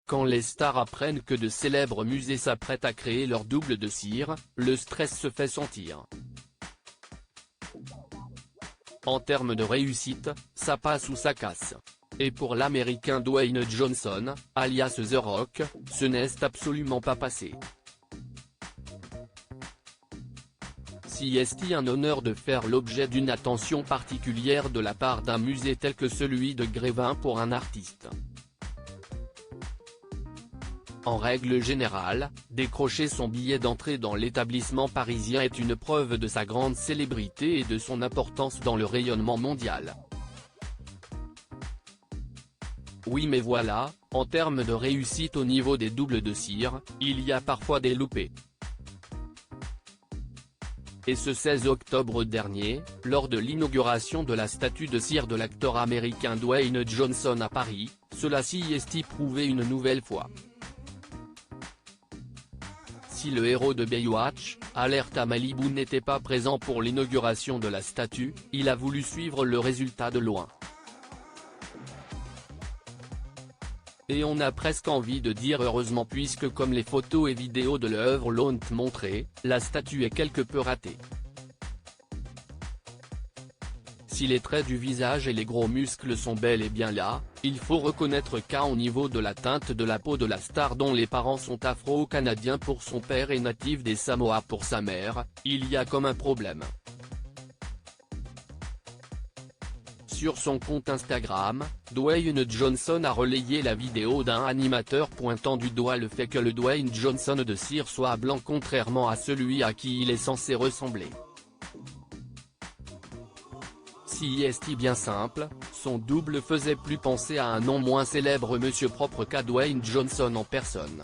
Quand les stars apprennent que de célèbres musées s'apprêtent à créer leur double de cire, le stress se fait sentir. En termes de réussite, ça passe ou ça casse. Et pour l'Américain Dwayne Johnson, alias The Rock, ce n'est absolument pas passé. Si est-il un honneur de faire l'objet d'une attention particulière de la part d'un musée tel que celui de Grévin pour un artiste. En règle générale, décrocher son billet d'entrée dans l'établissement parisien est une preuve de sa grande célébrité et de son importance dans le rayonnement mondial. Oui mais voilà, en termes de réussite au niveau des doubles de cire, il y a parfois des loupés. Et ce 16 octobre dernier, lors de l'inauguration de la statue de cire de l'acteur américain Dwayne Johnson à Paris, cela s'y est prouvé une nouvelle fois. Si le héros de Baywatch, Alerte à Malibu n'était pas présent pour l'inauguration de la statue, il a voulu suivre le résultat de loin. Et on a presque envie de dire heureusement puisque comme les photos et vidéos de l'œuvre l'ont montré, la statue est quelque peu ratée. Si les traits du visage et les gros muscles sont bel et bien là, il faut reconnaître qu'au niveau de la teinte de la peau de la star dont les parents sont afro-canadiens pour son père et natif des Samoa pour sa mère, il y a comme un problème. Sur son compte Instagram, Dwayne Johnson a relayé la vidéo d'un animateur pointant du doigt le fait que le Dwayne Johnson de cire soit blanc contrairement à celui à qui il est censé ressembler. Si est bien simple, son double faisait plus penser à un non moins célèbre monsieur propre qu'à Dwayne Johnson en personne.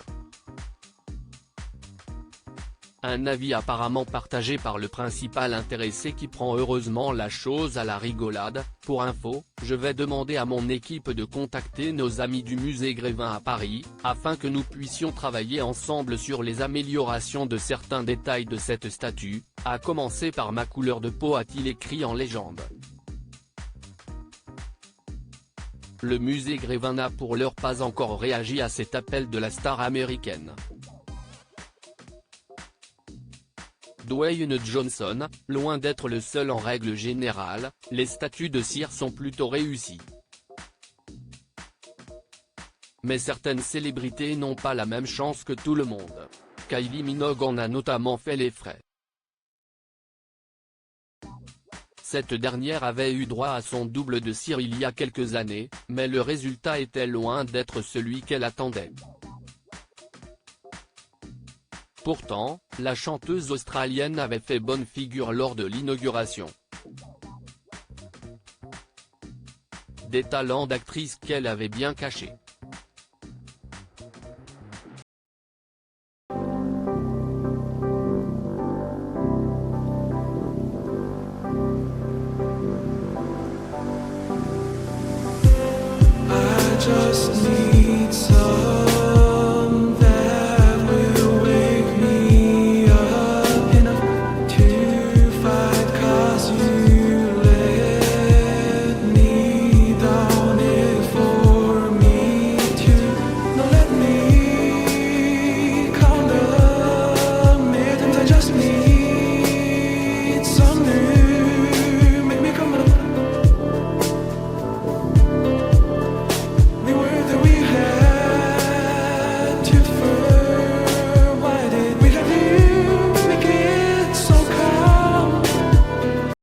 Un avis apparemment partagé par le principal intéressé qui prend heureusement la chose à la rigolade. Pour info, je vais demander à mon équipe de contacter nos amis du musée Grévin à Paris, afin que nous puissions travailler ensemble sur les améliorations de certains détails de cette statue, à commencer par ma couleur de peau, a-t-il écrit en légende. Le musée Grévin n'a pour l'heure pas encore réagi à cet appel de la star américaine. Dwayne Johnson, loin d'être le seul en règle générale, les statues de cire sont plutôt réussies. Mais certaines célébrités n'ont pas la même chance que tout le monde. Kylie Minogue en a notamment fait les frais. Cette dernière avait eu droit à son double de cire il y a quelques années, mais le résultat était loin d'être celui qu'elle attendait. Pourtant, la chanteuse australienne avait fait bonne figure lors de l'inauguration. Des talents d'actrice qu'elle avait bien cachés. Just need